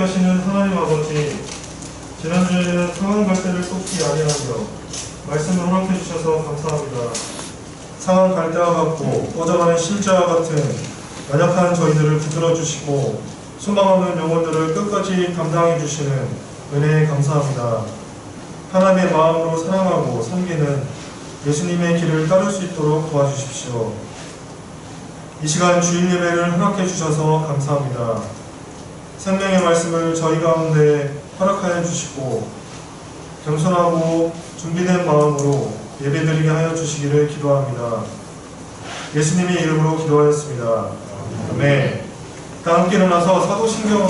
하시는 하나님 아버지, 지난주에는 상황 갈대를 쏟기 아니하며 말씀을 허락해 주셔서 감사합니다. 상황 갈대와 같고 꺼져가는 실자와 같은 연약한 저희들을 붙들어 주시고 소망하는 영혼들을 끝까지 감당해 주시는 은혜에 감사합니다. 하나님의 마음으로 사랑하고 섬기는 예수님의 길을 따를 수 있도록 도와주십시오. 이 시간 주일 예배를 허락해 주셔서 감사합니다. 생명의 말씀을 저희 가운데 허락하여 주시고 겸손하고 준비된 마음으로 예배드리게 하여 주시기를 기도합니다. 예수님의 이름으로 기도하였습니다. 아멘. 다 함께 일어나서 사도신경으로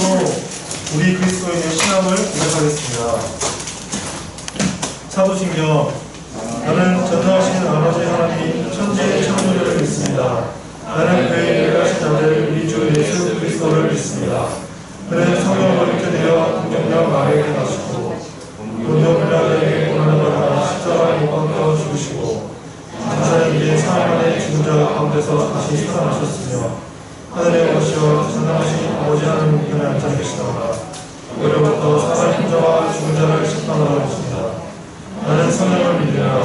우리 그리스도인의 신앙을 고백하겠습니다. 사도신경. 나는 전능하신 아버지 하나님 천지의 창조주를 믿습니다. 나는 그의 일하신 자들 우리 주 예수 그리스도를 믿습니다. 그는 성령으로 인도되어 동정녀 마리아에게 나시고 본요 빌라도에게 고난을 받아 십자가에 못 박혀 죽으시고 장사의 일에 사흘 만에 죽은 자 가운데서 다시 살아나셨으며 하늘에 오시어 전능하신 아버지 하나님 우편에 앉아 계시다가 그로부터 사람 자와 죽은 자를 심판하러 오십니다. 나는 성령을 믿으며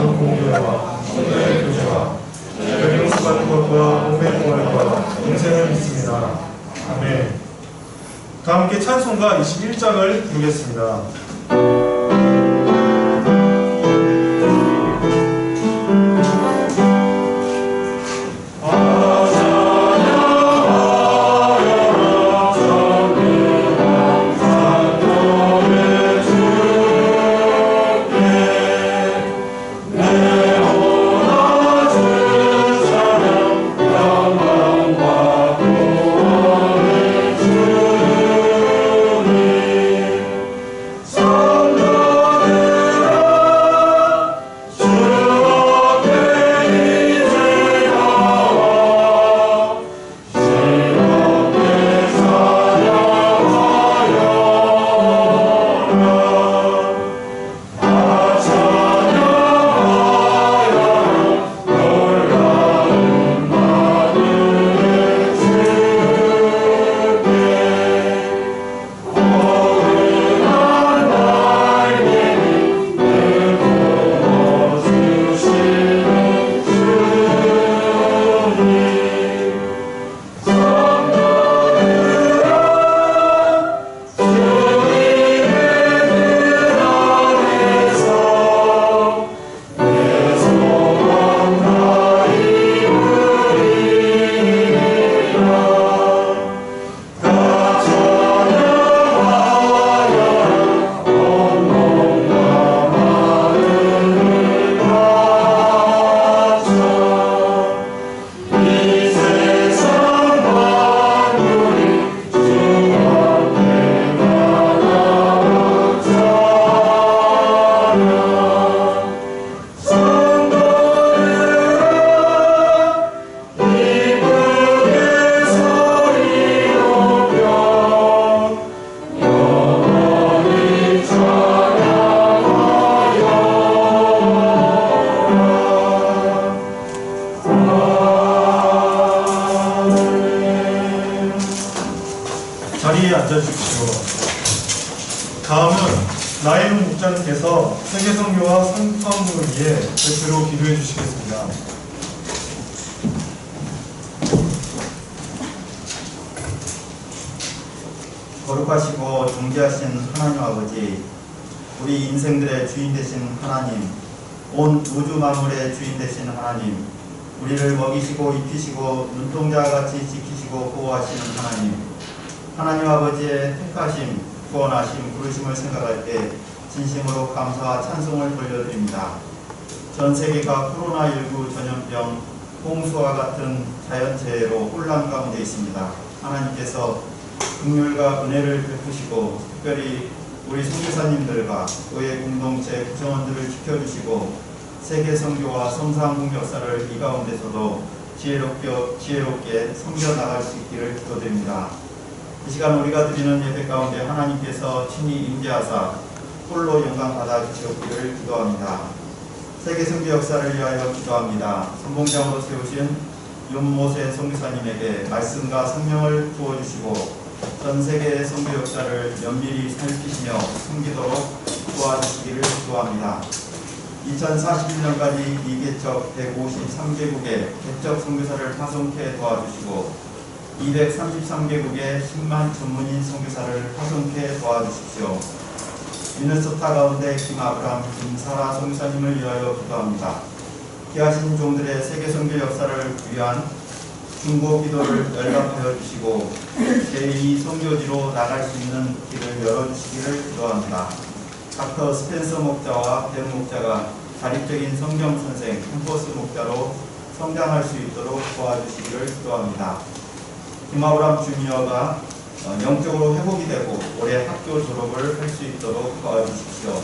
그 공교회와 성도의 교제와 영생받는 것과 몸의 공활과 영생을 믿습니다. 아멘. 다 함께 찬송가 21장을 부르겠습니다. 자리에 앉아주십시오. 다음은 나혜용 목장님께서 세계선교와 성탄문을 위해 대표로 기도해 주시겠습니다. 거룩하시고 존귀하신 하나님 아버지, 우리 인생들의 주인 되신 하나님, 온 우주 만물의 주인 되신 하나님, 우리를 먹이시고 입히시고 눈동자와 같이 지키시고 보호하시는 하나님, 하나님 아버지의 택하심, 구원하심, 부르심을 생각할 때 진심으로 감사와 찬송을 돌려드립니다. 전 세계가 코로나19 전염병, 홍수와 같은 자연재해로 혼란 가운데 있습니다. 하나님께서 긍휼과 은혜를 베푸시고 특별히 우리 선교사님들과 교회 공동체 구성원들을 지켜주시고 세계 선교와 성상국 역사를 이 가운데서도 지혜롭게 섬겨나갈 수 있기를 기도드립니다. 이 시간 우리가 드리는 예배 가운데 하나님께서 친히 임재하사 홀로 영광 받아 주시옵기를 기도합니다. 세계 선교 역사를 위하여 기도합니다. 선봉장으로 세우신 윤모세 선교사님에게 말씀과 성령을 부어주시고 전 세계의 선교 역사를 면밀히 살피시며 숨기도록 도와주시기를 기도합니다. 2041년까지 이개척 153개국의 개척 선교사를 파송케 도와주시고 233개국의 10만 전문인 선교사를 파송케 도와주십시오. 미네소타 가운데 김아브람, 김사라 선교사님을 위하여 기도합니다. 귀하신 종들의 세계 선교 역사를 위한 중보 기도를 열람하여 주시고 제2 선교지로 나갈 수 있는 길을 열어주시기를 기도합니다. 닥터 스펜서 목자와 벤 목자가 자립적인 성경 선생 캠퍼스 목자로 성장할 수 있도록 도와주시기를 기도합니다. 김아브람 주니어가 영적으로 회복이 되고 올해 학교 졸업을 할 수 있도록 도와주십시오.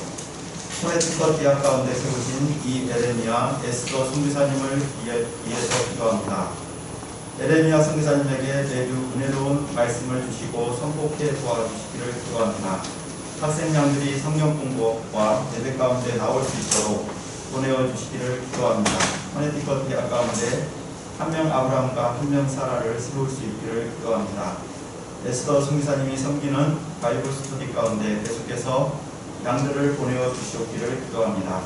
코네티컷 대학 가운데 세우신 이 에레미야 에스더 선교사님을 위해서 기도합니다. 에레미야 선교사님에게 매주 은혜로운 말씀을 주시고 선포케 도와주시기를 기도합니다. 학생양들이 성경 공부와 예배 가운데 나올 수 있도록 보내어 주시기를 기도합니다. 코네티컷 대학 가운데 한 명 아브라함과 한 명 사라를 세울 수 있기를 기도합니다. 에스더 선교사님이 섬기는 바이블 스터디 가운데 계속해서 양들을 보내어 주시옵기를 기도합니다.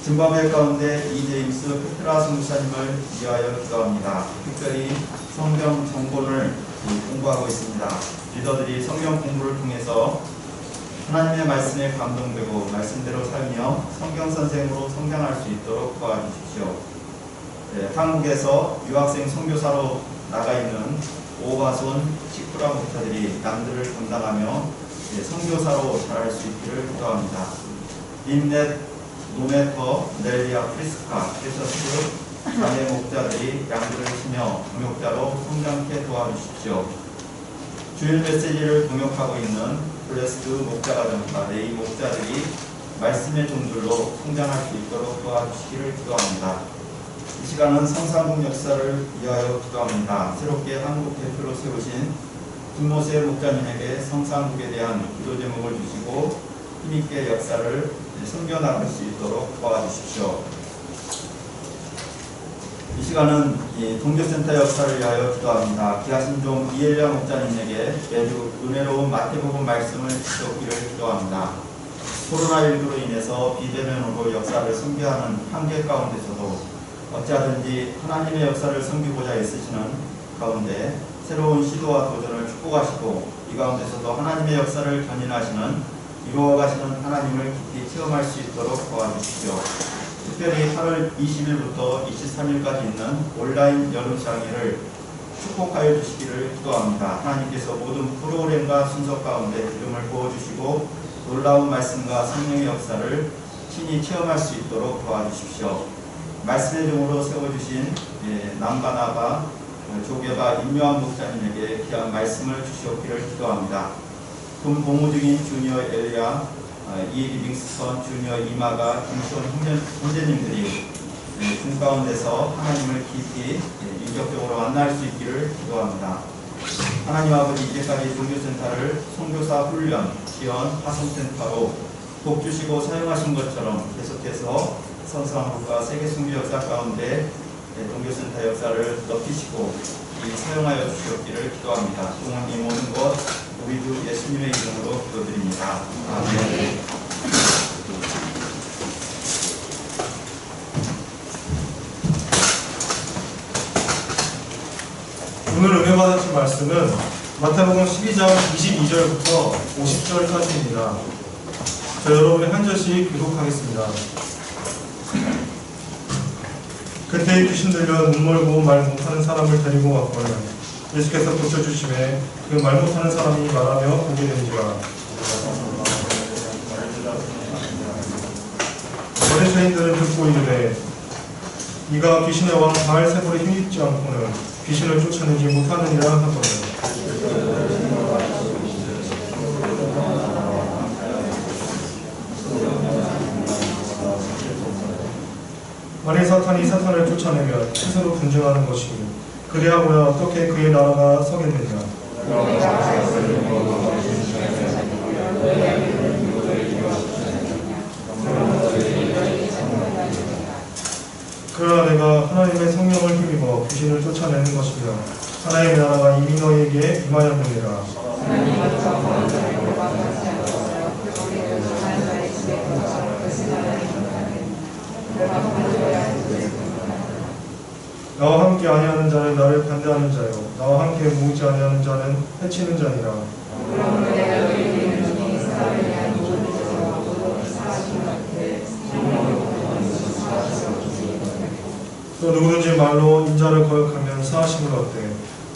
짐바브웨 가운데 이제임스 페트라 선교사님을 위하여 기도합니다. 특별히 성경 정본을 공부하고 있습니다. 리더들이 성경 공부를 통해서 하나님의 말씀에 감동되고 말씀대로 살며 성경 선생으로 성장할 수 있도록 도와주십시오. 한국에서 유학생 선교사로 나가 있는 오바손 치쿠라 목사들이 양들을 담당하며 선교사로 자랄 수 있기를 기도합니다. 림넷 노메터 넬리아 프리스카 페셔스 자매 목자들이 양들을 치며 동역자로 성장케 도와주십시오. 주일 메시지를 동역하고 있는 블레스드 목자가정과 레이 목자들이 말씀의 종들로 성장할 수 있도록 도와주시기를 기도합니다. 이 시간은 성산국 역사를 위하여 기도합니다. 새롭게 한국 대표로 세우신 김모세 목자님에게 성산국에 대한 기도 제목을 주시고 힘있게 역사를 섬겨나갈 수 있도록 도와주십시오. 이 시간은 동교센터 역사를 위하여 기도합니다. 귀하신 종 이엘리야 목자님에게 매주 은혜로운 마태복음 말씀을 주시옵기를 기도합니다. 코로나19로 인해서 비대면으로 역사를 섬겨하는 한계 가운데서도 어찌하든지 하나님의 역사를 섬기고자 애쓰시는 가운데 새로운 시도와 도전을 축복하시고 이 가운데서도 하나님의 역사를 견인하시는 이루어가시는 하나님을 깊이 체험할 수 있도록 도와주십시오. 특별히 8월 20일부터 23일까지 있는 온라인 여름 장애를 축복하여 주시기를 기도합니다. 하나님께서 모든 프로그램과 순서 가운데 기름을 부어주시고 놀라운 말씀과 성령의 역사를 친히 체험할 수 있도록 도와주십시오. 말씀의 종으로 세워주신 남바나바 조개바 임요한 목사님에게 귀한 말씀을 주시옵기를 기도합니다. 군 복무 중인 주니어 엘리야, 이 리빙스턴 주니어 이마가 김시원 형제님들이 군 가운데서 하나님을 깊이 인격적으로 만날 수 있기를 기도합니다. 하나님 아버지, 이제까지 종교센터를 선교사 훈련, 지원, 파송센터로 복주시고 사용하신 것처럼 계속해서 성산국과 세계 선교 역사 가운데 종교센터 역사를 넓히시고 사용하여 주시옵기를 기도합니다. 동원이 모든 것 우리 주 예수님의 이름으로 기도드립니다. 아멘. 오늘 은혜 받으신 말씀은 마태복음 12장 22절부터 50절까지입니다. 자, 여러분이 한 절씩 교독하겠습니다. 그때 귀신 들려 눈 멀고 말 못하는 사람을 데리고 왔거늘 예수께서 고쳐주심에 그 말 못하는 사람이 말하며 보게 되니라. 바리새인들은 듣고 이르되 이가 귀신의 왕 바알세불에 힘입지 않고는 귀신을 쫓아내지 못하느니라 하거늘. 만일 사탄이 사탄을 쫓아내면 스스로 분쟁하는 것이니 그리하고야 어떻게 그의 나라가 서겠느냐. 그러나 내가 하나님의 성령을 힘입어 귀신을 쫓아내는 것이며 하나님의 나라가 이미 너희에게 임하였느니라. 나와 함께 아니하는 자는 나를 반대하는 자요 나와 함께 모이지 아니하는 자는 해치는 자니라. 또 누구든지 말로 인자를 거역하면 사하심을 얻되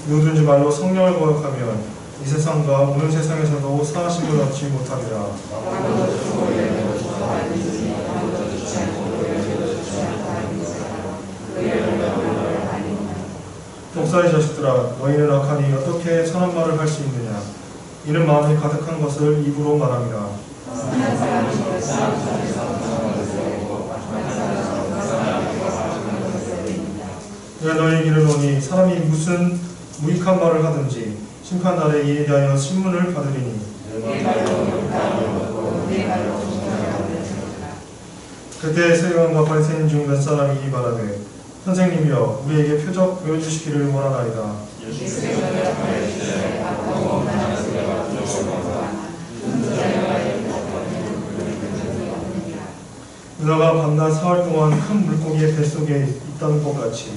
누구든지 말로 성령을 거역하면 이 세상과 오는 세상에서도 사하심을 얻지 못하리라. 독사의 자식들아 너희는 악하니 어떻게 선한 말을 할 수 있느냐. 이는 마음이 가득한 것을 입으로 말함이라. 내가 너희에게 이르노니 사람이 무슨 무익한 말을 하든지 심판날에 이에 대하여 신문을 받으리니 그때 세리관과 바리새인 중 몇 사람이 말하되 선생님이여 우리에게 표적 보여주시기를 원하나이다. 은하가 밤낮 사흘 동안 큰 물고기의 뱃속에 있던 것 같이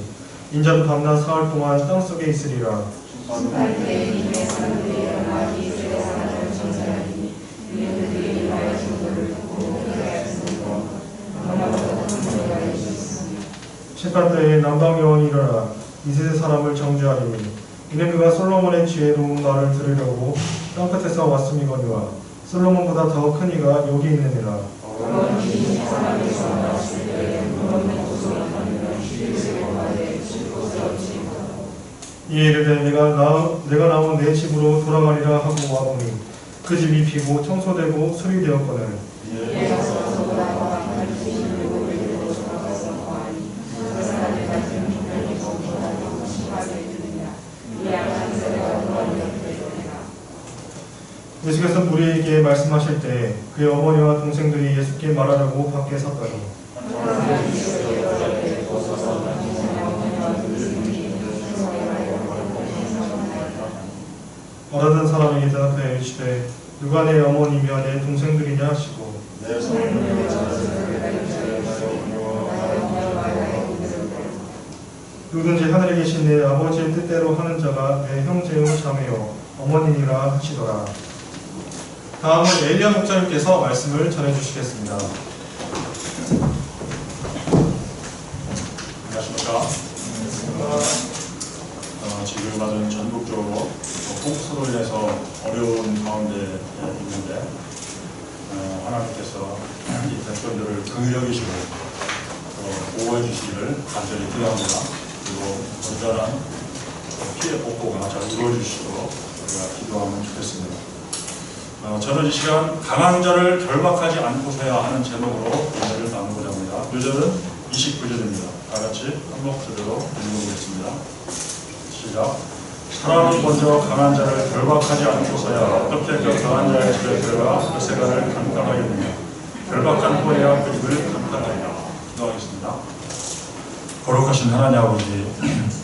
인자도 밤낮 사흘 동안 땅속에 있으리라. 심판 때에 남방여원이 일어나 이세대 사람을 정죄하리니 이는 그가 솔로몬의 지혜로운 말을 들으려고 땅끝에서 왔음이거니와 솔로몬보다 더 큰 이가 여기 있느니라. 이에 이르되 내가 나온 내 집으로 돌아가리라 하고 와보니 그 집이 비고 청소되고 수리되었거늘 예수께서 무리에게 말씀하실 때 그의 어머니와 동생들이 예수께 말하려고 밖에 섰더니 말하던 사람에게 대답하여 이르시되 누가 내 어머니며 내 동생들이냐 하시고 누구든지 하늘에 계신 내 아버지의 뜻대로 하는 자가 내 형제요 자매요 어머니니라 하시더라. 다음은 엘리야 목사님께서 말씀을 전해주시겠습니다. 안녕하십니까. 지금은 전국적으로 폭설로 인해서 어려운 가운데 있는데 하나님께서 이 백성들을 긍휼히 여기시고 보호해 주시기를 간절히 기도합니다. 그리고 건전한 피해 복구가 잘 이루어지시도록 우리가 기도하면 좋겠습니다. 저는 이 시간 강한 자를 결박하지 않고서야 하는 제목으로 은혜를 나누고자 합니다. 요절은 29절입니다. 다같이 한 목소리로 읽어보겠습니다. 시작. 사람이 먼저 강한 자를 결박하지 않고서야 어떻게 그 강한 자의 집에 들어가 그 세간을 강탈하겠느냐. 결박한 후에야 그 집을 강탈하리라. 기도하겠습니다. 거룩하신 하나님 아버지,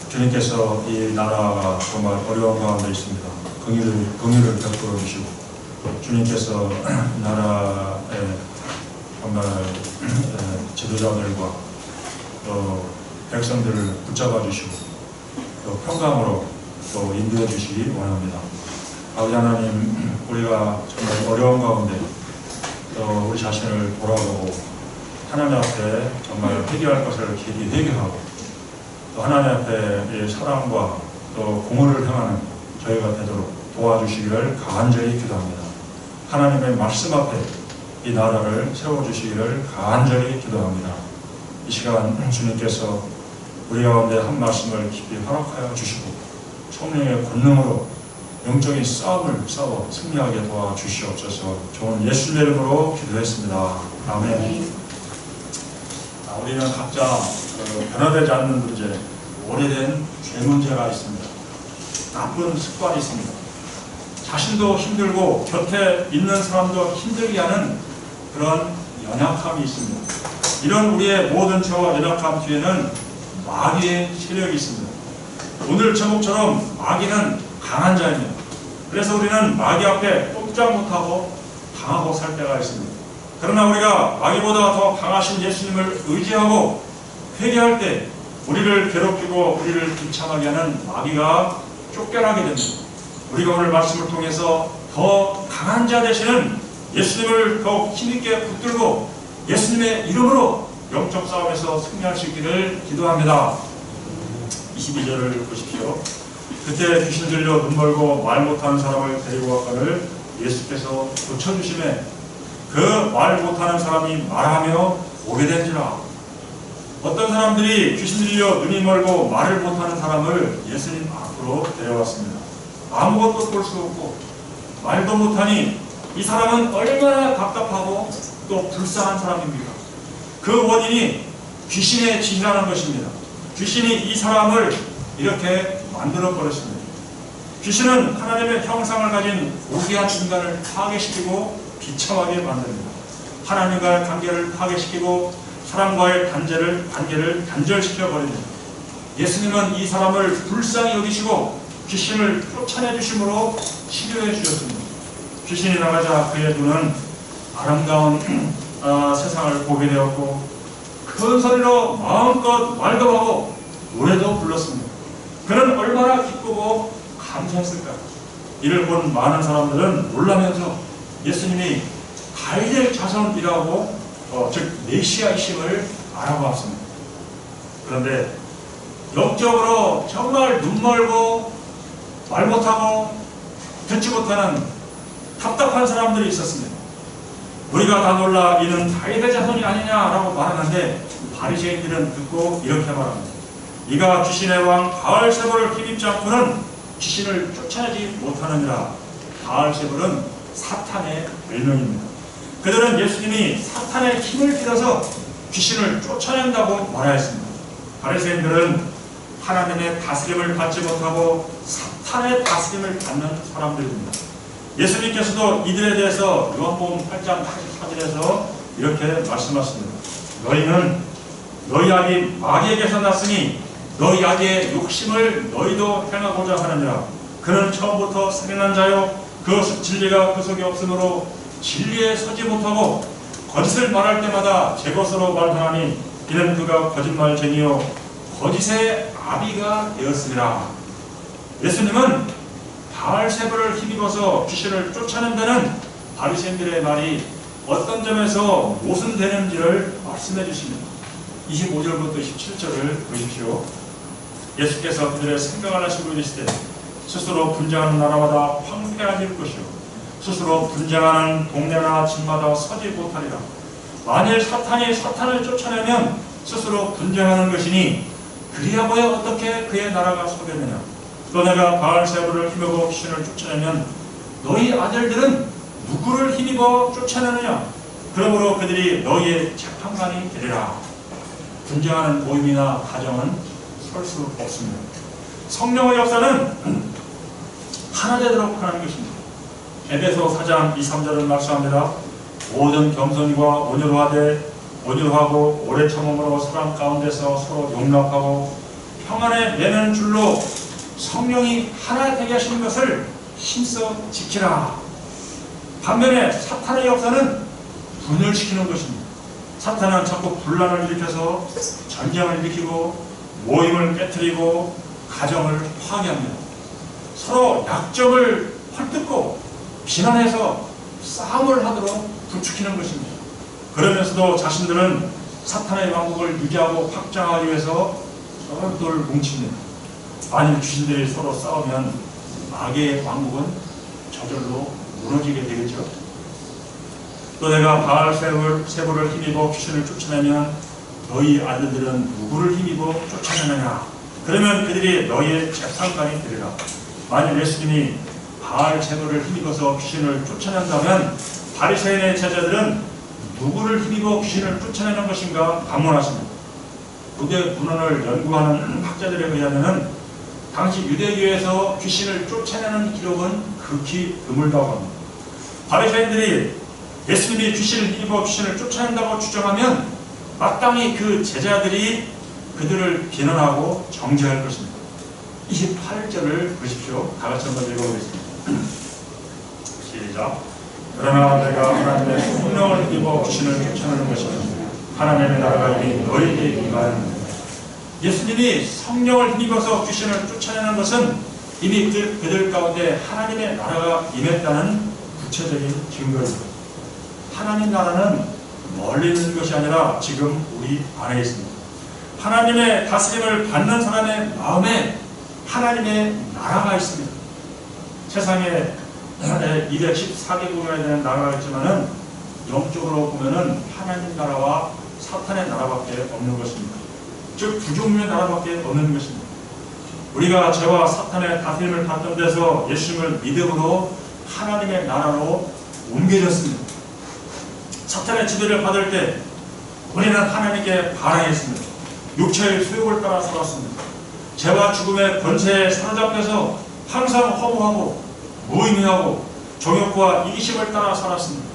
주님께서 이 나라가 정말 어려운 가운데 있습니다. 긍휼을 베풀어 주시고 주님께서 나라의 정말 지도자들과 또 백성들을 붙잡아 주시고 또 평강으로 또 인도해 주시기 원합니다. 아버지 하나님, 우리가 정말 어려운 가운데 또 우리 자신을 돌아보고 하나님 앞에 정말 회개할 것을 길이 회개하고 또 하나님 앞에 사랑과 또 공의를 행하는 저희가 되도록 도와주시기를 간절히 기도합니다. 하나님의 말씀 앞에 이 나라를 세워주시기를 간절히 기도합니다. 이 시간 주님께서 우리 가운데 한 말씀을 깊이 허락하여 주시고 성령의 권능으로 영적인 싸움을 싸워 승리하게 도와주시옵소서. 좋은 예수님의 이름으로 기도했습니다. 아멘. 우리는 각자 변화되지 않는 문제, 오래된 죄 문제가 있습니다. 나쁜 습관이 있습니다. 자신도 힘들고 곁에 있는 사람도 힘들게 하는 그런 연약함이 있습니다. 이런 우리의 모든 죄와 연약함 뒤에는 마귀의 세력이 있습니다. 오늘 제목처럼 마귀는 강한 자입니다. 그래서 우리는 마귀 앞에 꼼짝 못하고 당하고 살 때가 있습니다. 그러나 우리가 마귀보다 더 강하신 예수님을 의지하고 회개할 때 우리를 괴롭히고 우리를 비참하게 하는 마귀가 쫓겨나게 됩니다. 우리가 오늘 말씀을 통해서 더 강한 자 되시는 예수님을 더욱 힘있게 붙들고 예수님의 이름으로 영적 싸움에서 승리할 수 있기를 기도합니다. 22절을 보십시오. 그때 귀신 들려 눈 멀고 말 못하는 사람을 데리고 갔거늘 예수께서 고쳐주심에 그 말 못하는 사람이 말하며 보게 된지라. 어떤 사람들이 귀신 들려 눈이 멀고 말을 못하는 사람을 예수님 앞으로 데려왔습니다. 아무것도 볼 수 없고 말도 못하니 이 사람은 얼마나 답답하고 또 불쌍한 사람입니까? 그 원인이 귀신의 짓이라는 것입니다. 귀신이 이 사람을 이렇게 만들어 버렸습니다. 귀신은 하나님의 형상을 가진 고귀한 인간을 파괴시키고 비참하게 만듭니다. 하나님과의 관계를 파괴시키고 사람과의 관계를 단절시켜 버립니다. 예수님은 이 사람을 불쌍히 여기시고 귀신을 쫓아내 주심으로 치료해 주셨습니다. 귀신이 나가자 그의 눈은 아름다운 세상을 보게 되었고 큰 소리로 마음껏 말도 하고 노래도 불렀습니다. 그는 얼마나 기쁘고 감사했을까. 이를 본 많은 사람들은 놀라면서 예수님이 다윗의 자손이라고 즉 메시아이심을 알아보았습니다. 그런데 영적으로 정말 눈멀고 말 못하고 듣지 못하는 답답한 사람들이 있었습니다. 우리가 다 놀라 이는 다윗의 자손이 아니냐라고 말하는데 바리새인들은 듣고 이렇게 말합니다. 이가 귀신의 왕 바알세불을 힘입지 않고는 귀신을 쫓아내지 못하느니라. 바알세불은 사탄의 별명입니다. 그들은 예수님이 사탄의 힘을 빌어서 귀신을 쫓아낸다고 말하였습니다. 바리새인들은 하나님의 다스림을 받지 못하고 사탄의 다스림을 받는 사람들입니다. 예수님께서도 이들에 대해서 요한복음 8장 44절에서 이렇게 말씀하십니다. 너희는 너희 아비 마귀에게서 났으니 너희 아비의 욕심을 너희도 행하고자 하느니라. 그는 처음부터 살인한 자요 그 진리가 그 속에 없으므로 진리에 서지 못하고 거짓을 말할 때마다 제 것으로 말하나니 이는 그가 거짓말쟁이요 거짓의 아비가 되었으리라. 예수님은 바알세불을 힘입어서 귀신을 쫓아낸다는 바리새인들의 말이 어떤 점에서 모순되는지를 말씀해 주십니다. 25절부터 27절을 보십시오. 예수께서 그들의 생각을 하시고 이르시되 스스로 분쟁하는 나라마다 황폐해질 것이요 스스로 분쟁하는 동네나 집마다 서지 못하리라. 만일 사탄이 사탄을 쫓아내면 스스로 분쟁하는 것이니 그리하고야 어떻게 그의 나라가 서겠느냐. 또 내가 바알세불을 힘입어 귀신을 쫓아내면 너희 아들들은 누구를 힘입어 쫓아내느냐. 그러므로 그들이 너희의 재판관이 되리라. 분쟁하는 모임이나 가정은 설 수 없습니다. 성령의 역사는 하나 되도록 하는 것입니다. 에베소 4장 2, 3절을 말씀합니다. 모든 겸손과 온유하고 오래 참음으로 사람 가운데서 서로 용납하고 평안에 매는 줄로 성령이 하나 되게 하시는 것을 힘써 지키라. 반면에 사탄의 역사는 분열시키는 것입니다. 사탄은 자꾸 분란을 일으켜서 전쟁을 일으키고 모임을 깨뜨리고 가정을 파괴합니다. 서로 약점을 헐뜯고 비난해서 싸움을 하도록 부추기는 것입니다. 그러면서도 자신들은 사탄의 왕국을 유지하고 확장하기 위해서 똘똘 뭉칩니다. 만일 귀신들이 서로 싸우면 마귀의 왕국은 저절로 무너지게 되겠죠. 또 내가 바알세불을 힘입어 귀신을 쫓아내면 너희 아들들은 누구를 힘입어 쫓아내느냐. 그러면 그들이 너희의 재판관이 되리라. 만일 예수님이 바알세불을 힘입어서 귀신을 쫓아낸다면 바리새인의 제자들은 누구를 힘입어 귀신을 쫓아내는 것인가 반문하십니다. 유대 문헌을 연구하는 학자들에 의하면 당시 유대교에서 귀신을 쫓아내는 기록은 극히 드물다고 합니다. 바리새인들이 예수님이 귀신을 힘입어 귀신을 쫓아낸다고 주장하면 마땅히 그 제자들이 그들을 비난하고 정죄할 것입니다. 28절을 보십시오. 다 같이 한번 읽어보겠습니다. 시작. 그러나 내가 하나님의 성령을 힘입어 귀신을 쫓아내는 것이니 하나님의 나라가 이미 너희에게 임하였느니라. 예수님이 성령을 힘입어서 귀신을 쫓아내는 것은 이미 그들 가운데 하나님의 나라가 임했다는 구체적인 증거입니다. 하나님 나라는 멀리 있는 것이 아니라 지금 우리 안에 있습니다. 하나님의 다스림을 받는 사람의 마음에 하나님의 나라가 있습니다. 세상에 214개국이나 되는 나라가 있지만은 영적으로 보면은 하나님 나라와 사탄의 나라밖에 없는 것입니다. 즉 두 종류의 나라밖에 없는 것입니다. 우리가 죄와 사탄의 다스림을 받던 데서 예수님을 믿음으로 하나님의 나라로 옮겨졌습니다. 사탄의 지배를 받을 때 우리는 하나님께 반항했습니다. 육체의 소욕을 따라 살았습니다. 죄와 죽음의 권세에 사로잡혀서 항상 허무하고 무의미하고 정욕과 이기심을 따라 살았습니다.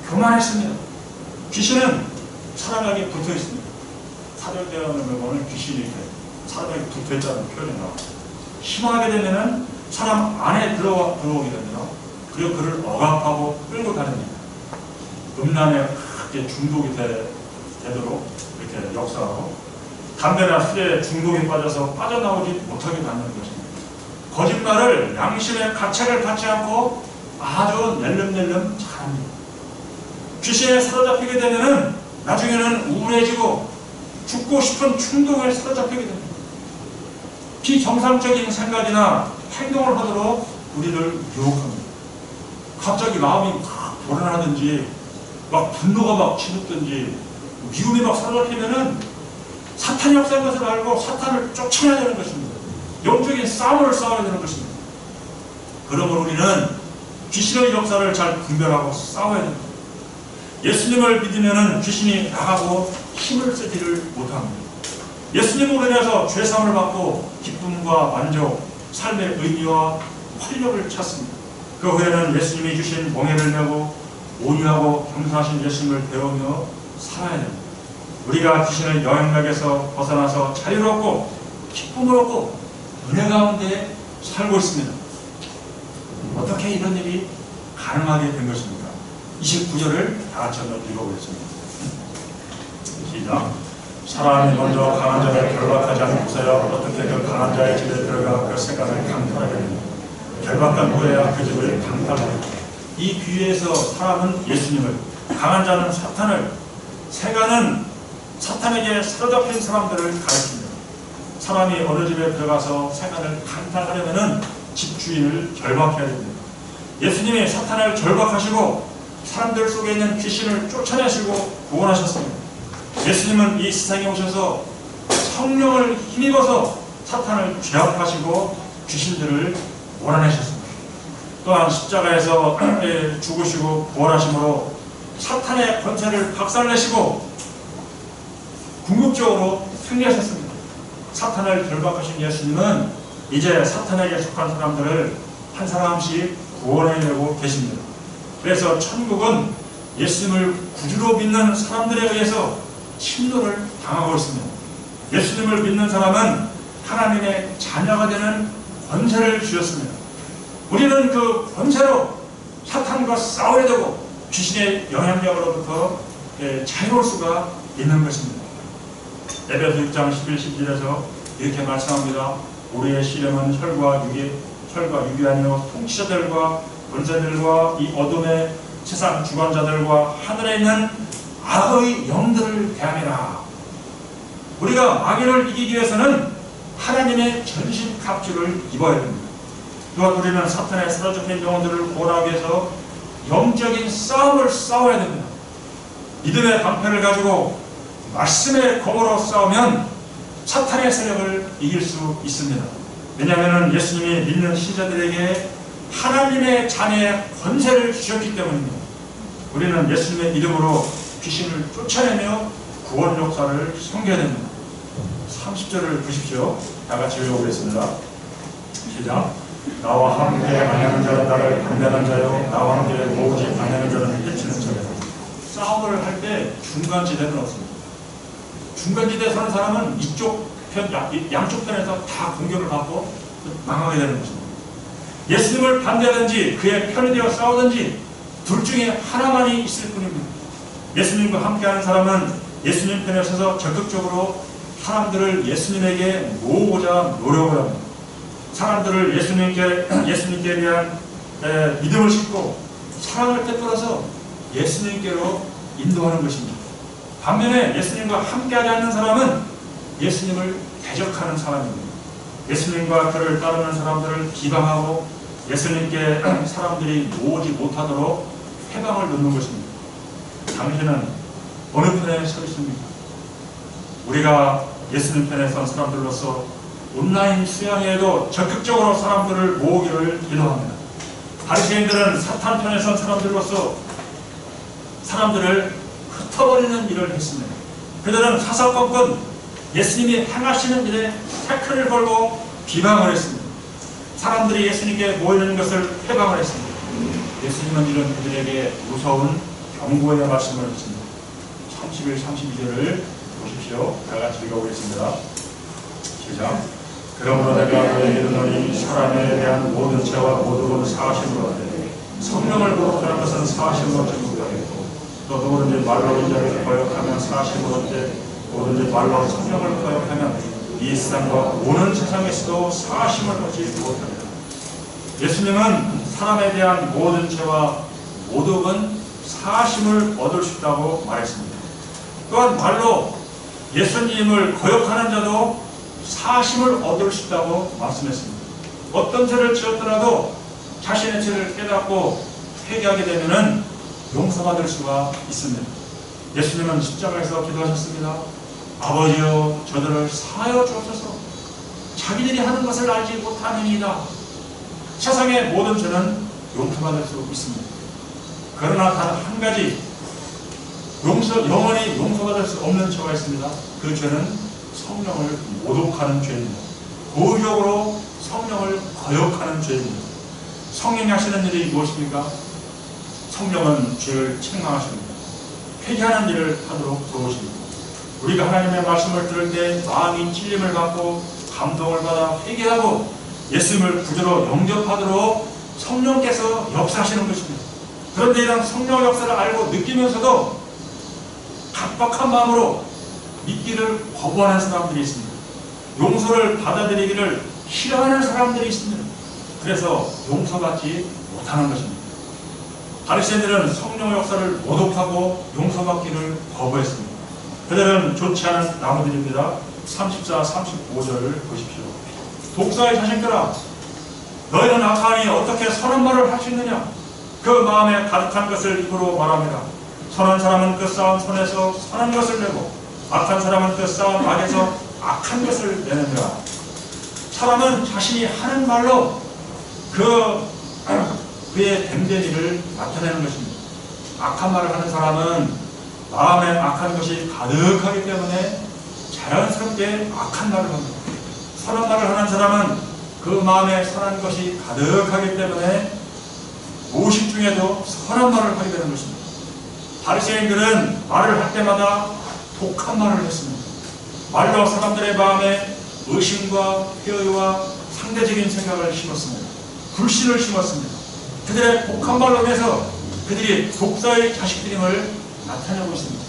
교만했습니다. 귀신은 사람에게 붙어 있습니다. 사절대어는 보면 귀신이 이렇게 사람에게 붙어 있다는 표현이 나와요. 심하게 되면은 사람 안에 들어오게 됩니다. 그리고 그를 억압하고 끌고 다닙니다. 음란에 크게 중독이 되도록 이렇게 역사하고, 담배나 술에 중독에 빠져서 빠져나오지 못하게 만드는 것입니다. 거짓말을 양심의 가책을 받지 않고 아주 낼름낼름 잘합니다. 귀신에 사로잡히게 되면은 나중에는 우울해지고 죽고 싶은 충동에 사로잡히게 됩니다. 비정상적인 생각이나 행동을 하도록 우리를 유혹합니다. 갑자기 마음이 막 불안하든지 막 분노가 막 치솟든지 미움이 막 사로잡히면은 사탄이 역사한 것을 알고 사탄을 쫓아내야 되는 것입니다. 영적인 싸움을 싸워야 되는 것입니다. 그러므로 우리는 귀신의 역사를 잘 분별하고 싸워야 됩니다. 예수님을 믿으면 귀신이 나가고 힘을 쓰지를 못합니다. 예수님으로 인해서 죄사함을 받고 기쁨과 만족, 삶의 의미와 활력을 찾습니다. 그 후에는 예수님이 주신 몽해를 메고 온유하고 겸손하신 예수님을 배우며 살아야 됩니다. 우리가 귀신의 영향력에서 벗어나서 자유롭고 기쁨을 얻고 은혜 가운데 살고 있습니다. 어떻게 이런 일이 가능하게 된 것입니까? 29절을 다 같이 한번 읽어보겠습니다. 시작. 사람이 먼저 강한 자를 결박하지 않고서야 어떻게 그 강한 자의 집에 들어가 그 세간을 강탈하게 됩니다. 결박한 후에야 그 집을 강탈합니다. 이 비유에서 사람은 예수님을, 강한 자는 사탄을, 세간은 사탄에게 사로잡힌 사람들을 가리킵니다. 사람이 어느 집에 들어가서 세간을 강탈하려면 집주인을 결박해야 됩니다. 예수님이 사탄을 결박하시고 사람들 속에 있는 귀신을 쫓아내시고 구원하셨습니다. 예수님은 이 세상에 오셔서 성령을 힘입어서 사탄을 제압하시고 귀신들을 몰아내셨습니다. 또한 십자가에서 죽으시고 부활하심으로 사탄의 권세를 박살내시고 궁극적으로 승리하셨습니다. 사탄을 결박하신 예수님은 이제 사탄에게 속한 사람들을 한 사람씩 구원해내고 계십니다. 그래서 천국은 예수님을 구주로 믿는 사람들에 의해서 침노를 당하고 있습니다. 예수님을 믿는 사람은 하나님의 자녀가 되는 권세를 주셨습니다. 우리는 그 권세로 사탄과 싸워야 되고 귀신의 영향력으로부터 자유로울 수가 있는 것입니다. 에베소 6장 11, 12절에서 이렇게 말씀합니다. 우리의 씨름은 혈과 육이 아니요 통치자들과 권세들과 이 어둠의 세상 주관자들과 하늘에 있는 악의 영들을 대함이라. 우리가 마귀를 이기기 위해서는 하나님의 전신 갑주를 입어야 됩니다. 또한 우리는 사탄의 사로잡힌 영혼들을 구원하기 위해서 영적인 싸움을 싸워야 됩니다. 믿음의 방패를 가지고 말씀의 검으로 싸우면 사탄의 세력을 이길 수 있습니다. 왜냐하면 예수님이 믿는 신자들에게 하나님의 자녀의 권세를 주셨기 때문입니다. 우리는 예수님의 이름으로 귀신을 쫓아내며 구원 역사를 섬겨야 됩니다. 30절을 보십시오. 다 같이 읽어보겠습니다. 시작. 나와 함께 아니하는 자는 나를 반대하는 자요 나와 함께 모으지 아니하는 자는 해치는 자요. 싸움을 할 때 중간지대는 없습니다. 중간지대에 서는 사람은 이쪽 편, 양쪽 편에서 다 공격을 받고 망하게 되는 것입니다. 예수님을 반대하든지 그의 편이 되어 싸우든지 둘 중에 하나만이 있을 뿐입니다. 예수님과 함께하는 사람은 예수님 편에 서서 적극적으로 사람들을 예수님에게 모으고자 노력을 합니다. 사람들을 예수님께 대한 믿음을 싣고 사랑을 베풀어서 예수님께로 인도하는 것입니다. 반면에 예수님과 함께하지 않는 사람은 예수님을 대적하는 사람입니다. 예수님과 그를 따르는 사람들을 비방하고 예수님께 사람들이 모으지 못하도록 회방을 놓는 것입니다. 당신은 어느 편에 서 있습니까? 우리가 예수님 편에 선 사람들로서 온라인 수양회에도 적극적으로 사람들을 모으기를 기도합니다. 바리새인들은 사탄 편에 선 사람들로서 사람들을 흩어버리는 일을 했습니다. 그들은 사사건건 예수님이 행하시는 일에 태클을 걸고 비방을 했습니다. 사람들이 예수님께 모이는 것을 회방을 했습니다. 예수님은 이런 그들에게 무서운 경고의 말씀을 하셨습니다. 31, 32절을 보십시오. 다 같이 읽어보겠습니다. 시작. 그러므로 내가 너에게 이르노니 사람에 대한 모든 죄와 모든 사하심으로 하되 성령을 거역하는 것은 사하심으로 증거하겠고 또 누구든지 말로 인자를 거역하면 사하심으로 하되 누구든지 말로 성령을 거역하면 이 세상과 오는 세상에서도 사하심을 받지 못합니다. 예수님은 사람에 대한 모든 죄와 모독은 사하심을 얻을 수 있다고 말했습니다. 또한 말로 예수님을 거역하는 자도 사하심을 얻을 수 있다고 말씀했습니다. 어떤 죄를 지었더라도 자신의 죄를 깨닫고 회개하게 되면 용서받을 수가 있습니다. 예수님은 십자가에서 기도하셨습니다. 아버지여 저들을 사하여 주옵소서. 자기들이 하는 것을 알지 못하느니이다. 세상의 모든 죄는 용서받을 수 있습니다. 그러나 단 한 가지 영원히 용서받을 수 없는 죄가 있습니다. 그 죄는 성령을 모독하는 죄입니다. 고의적으로 성령을 거역하는 죄입니다. 성령이 하시는 일이 무엇입니까? 성령은 죄를 책망하십니다. 회개하는 일을 하도록 도우십니다. 우리가 하나님의 말씀을 들을 때 마음이 찔림을 받고 감동을 받아 회개하고 예수님을 구주로 영접하도록 성령께서 역사하시는 것입니다. 그런데 이런 성령 역사를 알고 느끼면서도 각박한 마음으로 믿기를 거부하는 사람들이 있습니다. 용서를 받아들이기를 싫어하는 사람들이 있습니다. 그래서 용서받지 못하는 것입니다. 바리새인들은 성령의 역사를 모독하고 용서받기를 거부했습니다. 그들은 좋지 않은 나무들입니다. 34, 35절을 보십시오. 독사의 자식들아, 너희는 악하니 어떻게 선한 말을 할 수 있느냐? 그 마음에 가득한 것을 입으로 말합니다. 선한 사람은 그 쌓은 손에서 선한 것을 내고 악한 사람은 그 쌓은 악에서 악한 것을 내느니라. 사람은 자신이 하는 말로 그의 됨된 일을 나타내는 것입니다. 악한 말을 하는 사람은 마음에 악한 것이 가득하기 때문에 자연스럽게 악한 말을 합니다. 선한 말을 하는 사람은 그 마음에 선한 것이 가득하기 때문에 무의식 중에도 선한 말을 하게 되는 것입니다. 바리새인들은 말을 할 때마다 독한 말을 했습니다. 말로 사람들의 마음에 의심과 회의와 상대적인 생각을 심었습니다. 불신을 심었습니다. 그들의 독한 말로 인해서 그들이 독사의 자식들임을 나타내고 있습니다.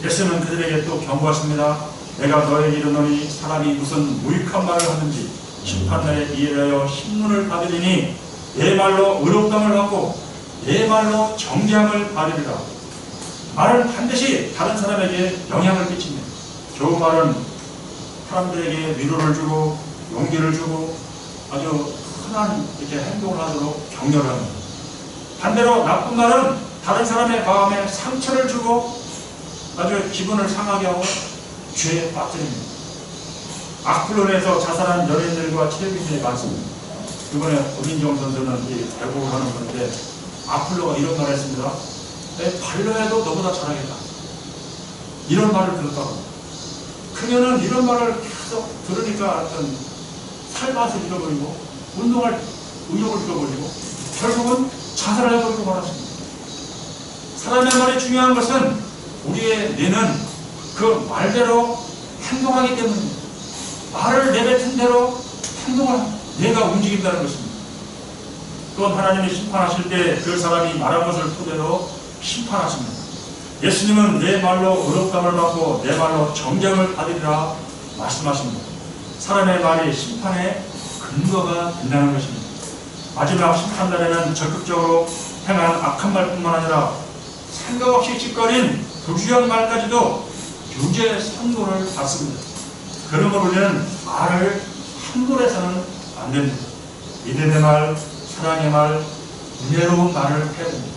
예수님은 그들에게 또 경고하십니다. 내가 너에게 이르노니 사람이 무슨 무익한 말을 하든지 심판날에 이르러 심문을 받으리니 내 말로 의롭다함을 받고 내 말로 정죄함을 받으리라. 말은 반드시 다른 사람에게 영향을 끼칩니다. 좋은 말은 사람들에게 위로를 주고 용기를 주고 아주 흔한 이렇게 행동을 하도록 격려를 합니다. 반대로 나쁜 말은 다른 사람의 마음에 상처를 주고 아주 기분을 상하게 하고 죄에 빠뜨립니다. 악플론에서 자살한 연예인들과 체육인들이 많습니다. 이번에 오민정 선수는 배구를 하는 건데 악플로가 이런 말을 했습니다. 내 발로해도 너보다 잘하겠다. 이런 말을 들었다고. 그녀는 이런 말을 계속 들으니까 어떤 살맛을 잃어버리고 운동할 의욕을 잃어버리고 결국은 자살을 해버리고 말았습니다. 사람의 말이 중요한 것은 우리의 뇌는 그 말대로 행동하기 때문입니다. 말을 내뱉은 대로 행동을 뇌가 움직인다는 것입니다. 또한 하나님이 심판하실 때 그 사람이 말한 것을 토대로 심판하십니다. 예수님은 내 말로 의롭다함을 받고 내 말로 정죄함을 받으리라 말씀하십니다. 사람의 말이 심판의 근거가 된다는 것입니다. 마지막 심판날에는 적극적으로 행한 악한 말뿐만 아니라 생각 없이 짓거린 부주의한 말까지도 유죄 선고를 받습니다. 그러므로 우리는 말을 함부로 해서는 안 됩니다. 믿음의 말, 사랑의 말, 은혜로운 말을 해야 됩니다.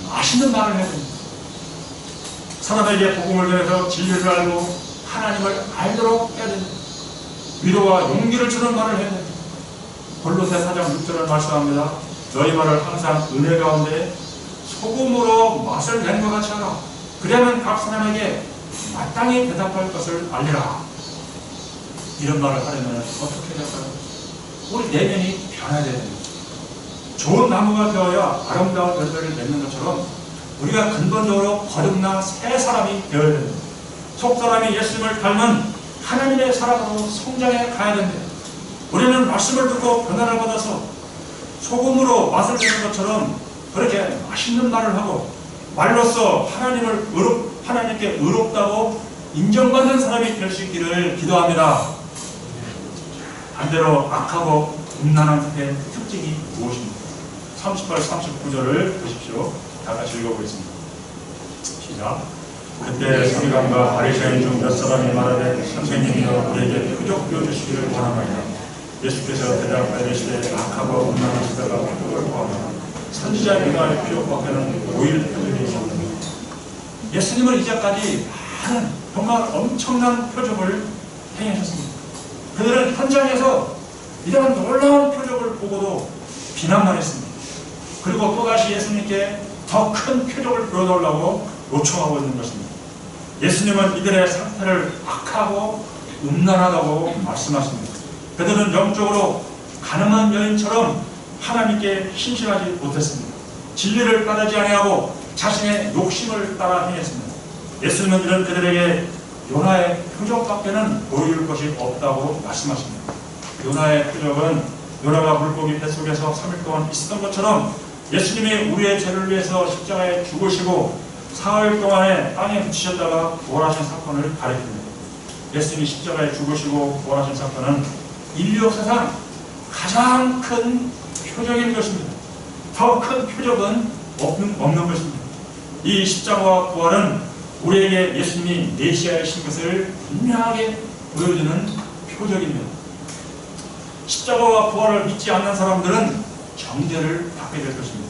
맛있는 말을 해야 됩니다. 사람에게 복음을 전해서 진리를 알고 하나님을 알도록 해야 됩니다. 위로와 용기를 주는 말을 해야 됩니다. 골로새 4장 6절을 말씀합니다. 너희 말을 항상 은혜 가운데 소금으로 맛을 낸 것 같이 하라. 그러면 각 사람에게 마땅히 대답할 것을 알리라. 이런 말을 하려면 어떻게 될까요? 우리 내면이 변화되어야 됩니다. 좋은 나무가 되어야 아름다운 열매를 맺는 것처럼 우리가 근본적으로 거듭나 새 사람이 되어야 됩니다. 속사람이 예수님을 닮은 하나님의 사람으로 성장해 가야 됩니다. 우리는 말씀을 듣고 변화를 받아서 소금으로 맛을 내는 것처럼 그렇게 맛있는 말을 하고 말로써 하나님께 의롭다고 인정받는 사람이 될 수 있기를 기도합니다. 반대로 악하고 음란한 자의 특징이 무엇입니까? 38, 39절을 보십시오. 다 같이 읽어보겠습니다. 시작. 그때 서기관과 바리새인 중 몇 사람이 말하되 선생님이여 우리에게 표적 보여주시기를 원하나이다. 예수께서 대답하여 이르시되 악하고 음란한 자가 표적을 구하노라. 선지자 요나의 표적밖에는 보일 표적이 없느니라. 예수님은 이제까지 많은 정말 엄청난 표적을 행하셨습니다. 그들은 현장에서 이러한 놀라운 표적을 보고도 비난만 했습니다. 그리고 또다시 예수님께 더 큰 표적을 보여달라고 요청하고 있는 것입니다. 예수님은 이들의 상태를 악하고 음란하다고 말씀하십니다. 그들은 영적으로 가늠한 여인처럼 하나님께 신실하지 못했습니다. 진리를 따르지 아니하고 자신의 욕심을 따라 행했습니다. 예수님은 이런 그들에게 요나의 표적밖에는 보여줄 것이 없다고 말씀하십니다. 요나의 표적은 요나가 물고기 뱃속에서 3일 동안 있었던 것처럼 예수님이 우리의 죄를 위해서 십자가에 죽으시고 사흘 동안에 땅에 묻히셨다가 부활하신 사건을 가리킵니다. 예수님이 십자가에 죽으시고 부활하신 사건은 인류 역사상 가장 큰 표적인 것입니다. 더 큰 표적은 없는 것입니다. 이 십자가와 부활은 우리에게 예수님이 메시아이신 것을 분명하게 보여주는 표적입니다. 십자가와 부활을 믿지 않는 사람들은 정죄를 받게 될 것입니다.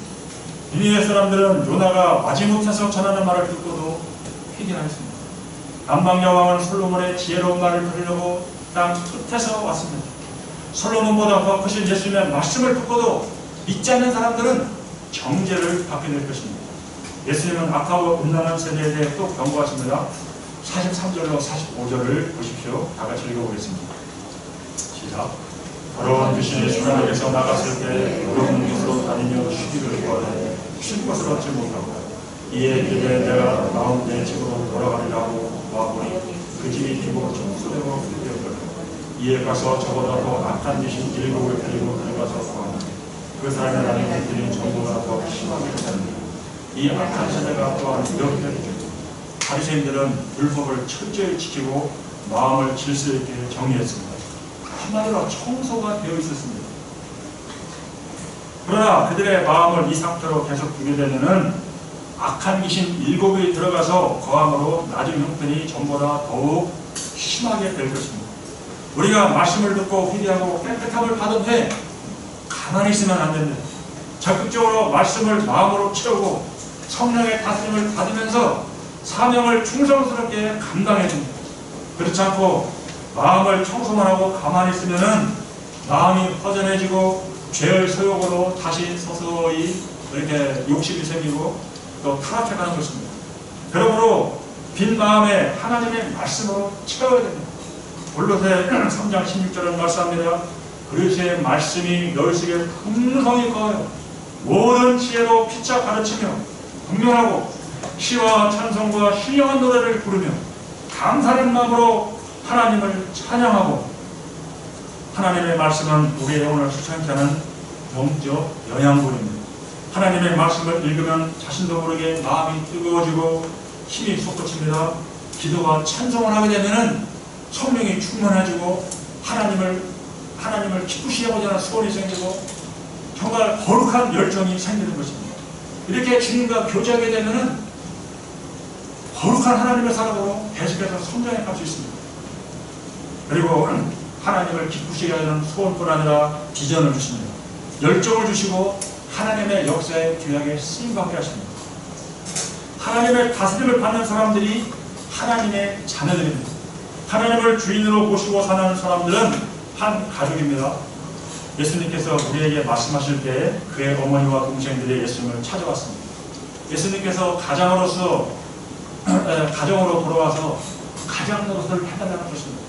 니느웨 사람들은 요나가 마지못해서 전하는 말을 듣고도 회개하였습니다. 남방여왕은 솔로몬의 지혜로운 말을 들으려고 땅 끝에서 왔습니다. 솔로몬보다 더 크신 예수님의 말씀을 듣고도 믿지 않는 사람들은 정죄를 받게 될 것입니다. 예수님은 악하고 음란한 세대에 대해 또 경고하십니다. 43절로 45절을 보십시오. 다 같이 읽어보겠습니다. 시작. 더러운 귀신이 수간에게서 나갔을 때 더러운 곳으로 다니며 쉬기를 구하되 쉴 것을 얻지 못하고 이에 이르되 내가 나온 내 집으로 돌아가리라고 와보니 그 집이 비고 청소되고 흙되었더라. 이에 가서 저보다 더 악한 귀신 7을 데리고 들어가서 구하니 그 사람의 나중에 들린 전보다 더 심하게 되었느니라. 이 악한 세대가 또한 이렇게 되죠. 바리새인들은 율법을 철저히 지키고 마음을 질서 있게 정리했습니다. 한마디로 청소가 되어 있었습니다. 그러나 그들의 마음을 이 상태로 계속 두게 되면은 악한 귀신 7이 들어가서 거함으로 나중 형편이 전보다 더욱 심하게 될 것입니다. 우리가 말씀을 듣고 회개하고 깨끗함을 받은 후에 가만히 있으면 안 됩니다. 적극적으로 말씀을 마음으로 채우고 성령의 다스림을 받으면서 사명을 충성스럽게 감당해야 됩니다. 그렇지 않고 마음을 청소만 하고 가만히 있으면은 마음이 허전해지고 죄의 소욕으로 다시 서서히 이렇게 욕심이 생기고 또 타락해가는 것입니다. 그러므로 빈 마음에 하나님의 말씀으로 채워야 됩니다. 골로새 3장 16절은 말씀합니다. 그리스도의 말씀이 너희 속에 풍성히 거하여 모든 지혜로 피차 가르치며 분명하고 시와 찬송과 신령한 노래를 부르며 감사하는 마음으로 하나님을 찬양하고. 하나님의 말씀은 우리의 영혼을 수상케 하는 영적 영양분입니다. 하나님의 말씀을 읽으면 자신도 모르게 마음이 뜨거워지고 힘이 솟구칩니다. 기도와 찬송을 하게 되면은 성령이 충만해지고 하나님을 기쁘시게 하고자 하는 소원이 생기고 정말 거룩한 열정이 생기는 것입니다. 이렇게 주님과 교제하게 되면은 거룩한 하나님의 사람으로 계속해서 성장해 갈 수 있습니다. 그리고 하나님을 기쁘시게 하는 소원뿐 아니라 비전을 주십니다. 열정을 주시고 하나님의 역사에 귀하게 쓰임받게 하십니다. 하나님의 다스림을 받는 사람들이 하나님의 자녀들입니다. 하나님을 주인으로 모시고 사는 사람들은 한 가족입니다. 예수님께서 우리에게 말씀하실 때 그의 어머니와 동생들이 예수님을 찾아왔습니다. 예수님께서 가정으로 돌아와서 가장 노릇을 해달라는 것입니다.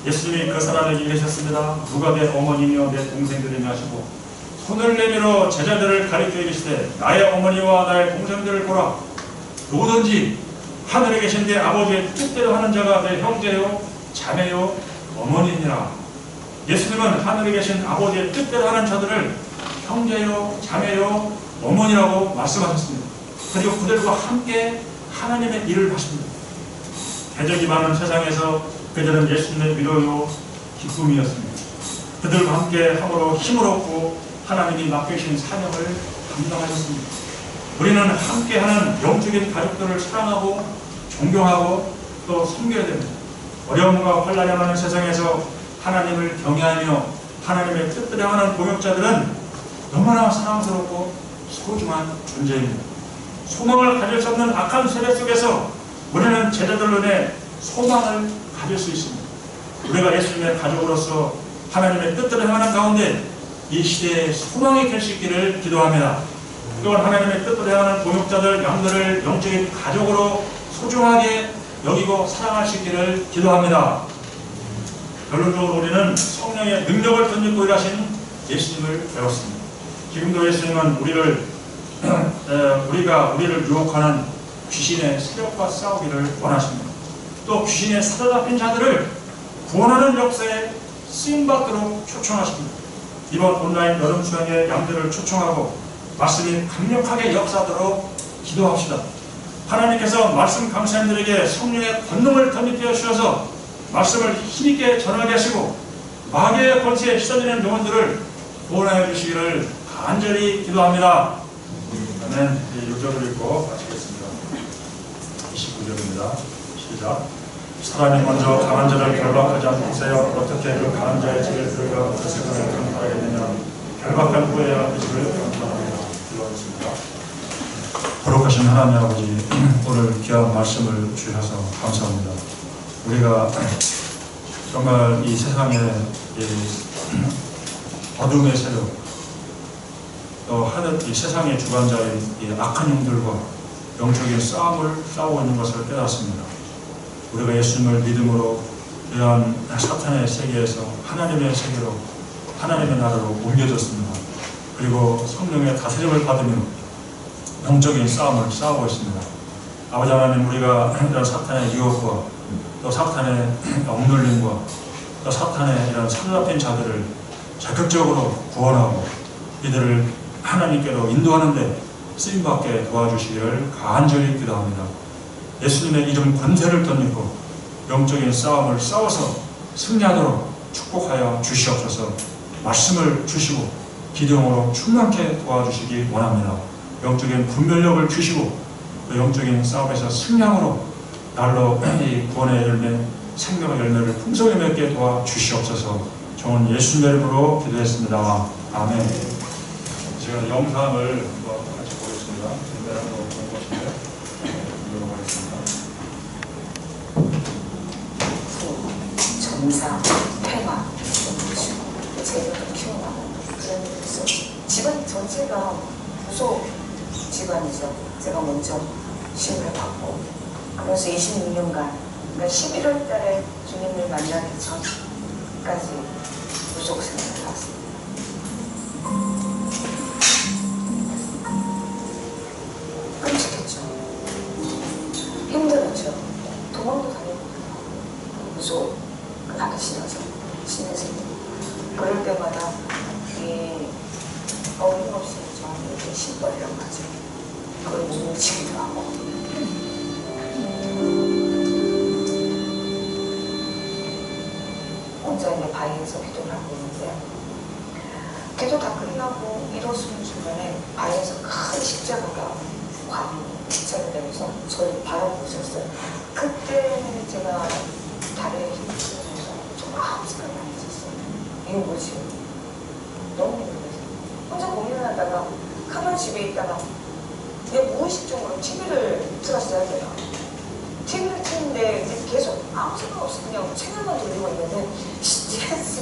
예수님이 그 사람에게 이르셨습니다. 누가 내 어머니며 내 동생들이냐 하시고 손을 내밀어 제자들을 가리켜 이르시되 나의 어머니와 나의 동생들을 보라. 누구든지 하늘에 계신 내 아버지의 뜻대로 하는 자가 내 형제요 자매요 어머니니라. 예수님은 하늘에 계신 아버지의 뜻대로 하는 자들을 형제요 자매요 어머니라고 말씀하셨습니다. 그리고 그들과 함께 하나님의 일을 하십니다. 대적이 많은 세상에서 그들은 예수님의 위로요 기쁨이었습니다. 그들과 함께 함으로 힘을 얻고 하나님이 맡기신 사명을 감당하셨습니다. 우리는 함께하는 영적인 가족들을 사랑하고 존경하고 또 섬겨야 됩니다. 어려움과 환난이 많은 세상에서 하나님을 경외하며 하나님의 뜻대로 하는 동역자들은 너무나 사랑스럽고 소중한 존재입니다. 소망을 가질 수 없는 악한 세대 속에서 우리는 제자들로 인해 소망을 가질 수 있습니다. 우리가 예수님의 가족으로서 하나님의 뜻대로 행하는 가운데 이 시대에 소망이 될 수 있기를 기도합니다. 또한 하나님의 뜻대로 행하는 동역자들, 양들을 영적인 가족으로 소중하게 여기고 사랑할 수 있기를 기도합니다. 결론적으로 우리는 성령의 능력을 덧입고 일하신 예수님을 배웠습니다. 지금도 예수님은 우리를 유혹하는 귀신의 세력과 싸우기를 원하십니다. 또 귀신의 사로잡힌 자들을 구원하는 역사에 쓰임받도록 초청하십니다. 이번 온라인 여름 수양의 양들을 초청하고 말씀이 강력하게 역사하도록 기도합시다. 하나님께서 말씀 강사님들에게 성령의 권능을 덧입혀 주셔서 말씀을 힘있게 전하게 하시고 마귀의 권세에 휘둘리는 영혼들을 구원하여 주시기를 간절히 기도합니다. 아멘. 6절을 읽고 마치겠습니다. 29절입니다. 시작. 사람이 먼저 강한 자를 결박하지 않으세요. 어떻게 그 강한 자의 집에 들어가 그 세상을 강탈하겠느냐. 결박한 후에야 그 집을 강탈합니다. 기도하겠습니다. 거룩하신 하나님 아버지, 오늘 귀한 말씀을 주셔서 감사합니다. 우리가 정말 이 세상의 어둠의 세력, 또 이 세상의 주관자의 이 악한 영들과 영적인 싸움을 싸우고 있는 것을 깨닫습니다. 우리가 예수님을 믿음으로 이러한 사탄의 세계에서 하나님의 세계로, 하나님의 나라로 옮겨졌습니다. 그리고 성령의 다스림을 받으며 영적인 싸움을 싸우고 있습니다. 아버지 하나님, 우리가 이런 사탄의 유혹과 또 사탄의 억눌림과 또 사탄의 이런 사로잡힌 자들을 적극적으로 구원하고 이들을 하나님께로 인도하는데 쓰임받게 도와주시기를 간절히 기도합니다. 예수님의 이름 권세를 덧입고 영적인 싸움을 싸워서 승리하도록 축복하여 주시옵소서. 말씀을 주시고 기둥으로 충만케 도와주시기 원합니다. 영적인 분별력을 주시고 또 영적인 싸움에서 승리함으로 날로 이 구원의 열매, 생명의 열매를 풍성히 맺게 도와주시옵소서. 저는 예수님의 이름으로 기도했습니다. 아멘. 제가 영상을 같이 보겠습니다. 준비하는 거 본 것인데 보도록 하겠습니다. 정사, 평화, 재능을 키워나가는 그래서 집안 전체가 부소 집안이죠. 제가 먼저 시험을 받고 그래서 26년간 그러니까 11월 달에 주님을 만나기 전까지 부속 생활을 했습니다. 끔찍했죠. 힘들었죠. 도망도 다니고 무서워. 가기 싫어서 신에서 그럴 때마다 어림없이 저한테 이렇게 심벌이라고 하죠. 그걸 못 뭉치기도 하고. 혼자 이제 바위에서 기도를 하고 있는데, 기도 다 끝나고 일어서는 순간에 바위에서 큰 십자가가 광이 기차되면서 저를 바라보고 있었어요. 그때 제가 다리에 힘을 쓰면서 정말 아무 생각이 안 했었어요. 이거 뭐지? 너무 힘들어서 혼자 고민을 하다가 가만히 집에 있다가 내 무의식적으로 TV를 틀었어야 돼요. TV를 트는데 계속 아무 생각 없이 그냥 채널만 돌리고 있는데 스트레스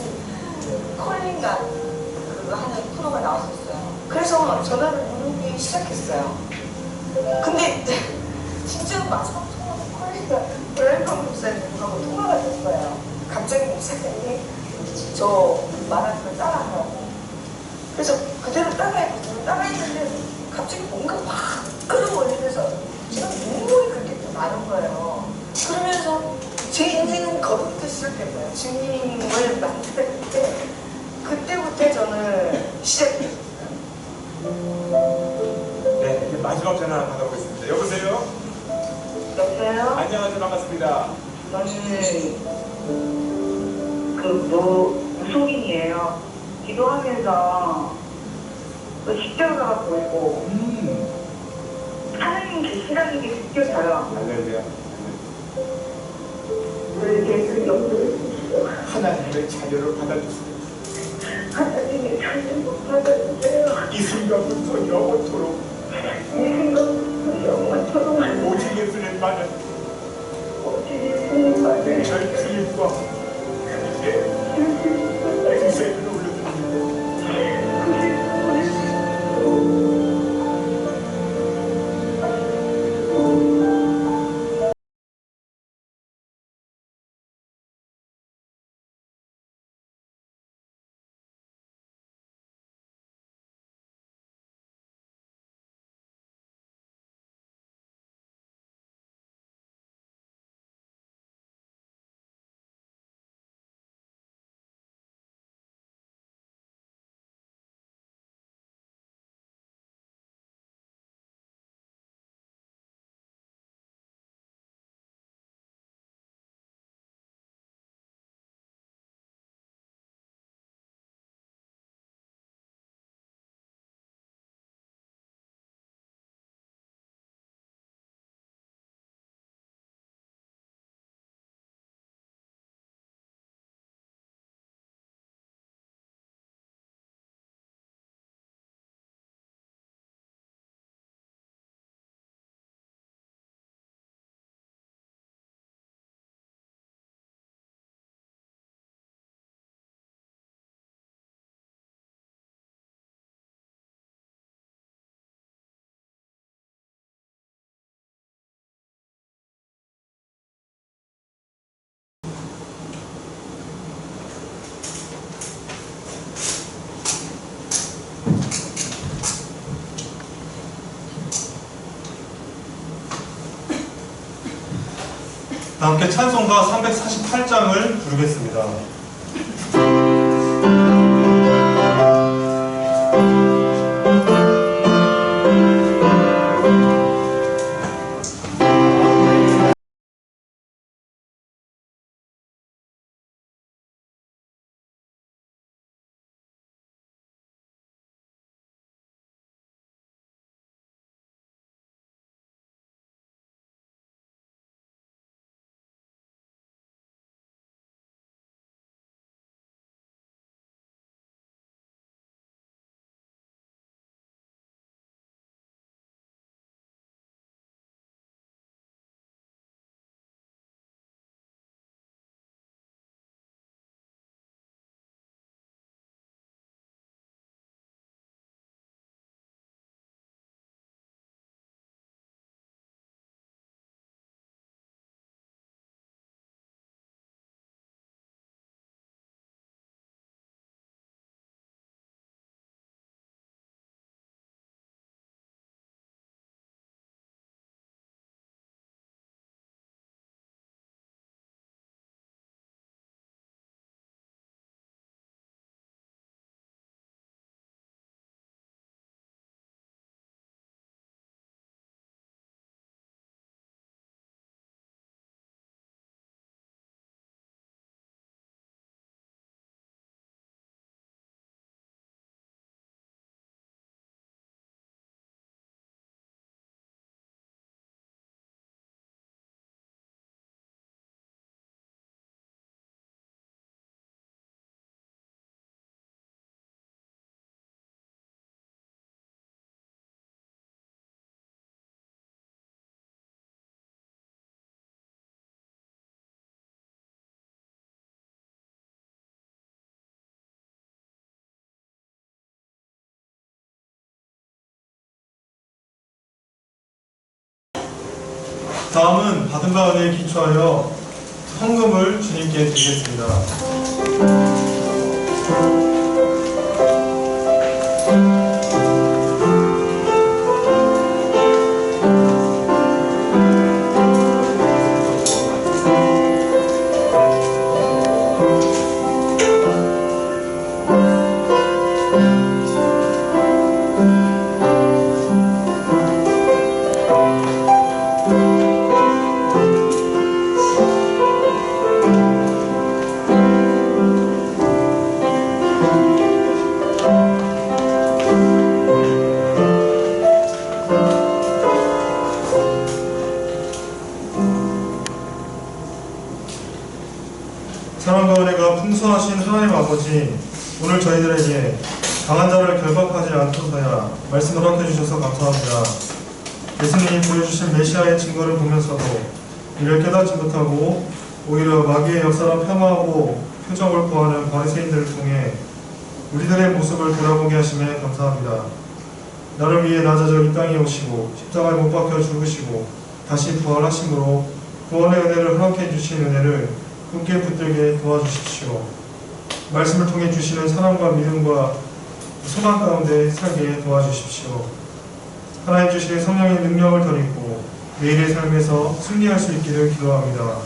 콜링가 그거 하는 프로가 나왔었어요. 그래서 전화를 누르기 시작했어요. 근데 진짜 마지막 통화가 콜링가 브라이먼 목사님하고 통화가 됐어요. 갑자기 목사님이 저 말하는 걸 따라하라고. 그래서 그대로 따라했는데 갑자기 뭔가 확 끌어올리면서 제가 눈물이 그렇게 많은 거예요. 그러면서 제 인생은 거부터 시작된 거예요. 주님을 만날 때 그때부터 저는 시작했어요. 네, 이제 마지막 전화 받아보겠습니다. 여보세요? 여보세요? 안녕하세요. 반갑습니다. 저는 무속인이에요. 기도하면서 십자가가 보이고 하나님 계시라는 게 느껴져요. 할렐루야. 그게 그 영도를 하나님의 자녀를 받아주세요. 하나님의 자녀를 받아주세요. 이 순간부터 영원토록 이 생각부터 영원토록 오직 예수님만은 오직 예수님만을 저희 주님과 이제 인생을 올려드립니다. 함께 찬송가 348장을 부르겠습니다. 다음은 받은 바 은혜에 기초하여 헌금을 주님께 드리겠습니다. 사랑과 은혜가 풍성하신 하나님 아버지, 오늘 저희들에게 강한 자를 결박하지 않고서야 말씀을 허락해 주셔서 감사합니다. 예수님이 보여주신 메시아의 증거를 보면서도 이를 깨닫지 못하고 오히려 마귀의 역사를 폄하하고 표적을 구하는 바리새인들을 통해 우리들의 모습을 돌아보게 하심에 감사합니다. 나를 위해 낮아져 이 땅에 오시고 십자가에 못 박혀 죽으시고 다시 부활하심으로 구원의 은혜를 허락해 주신 은혜를 굳게 붙들게 도와주십시오. 말씀을 통해 주시는 사랑과 믿음과 소망 가운데 살게 도와주십시오. 하나님 주시는 성령의 능력을 더 입고 매일의 삶에서 승리할 수 있기를 기도합니다.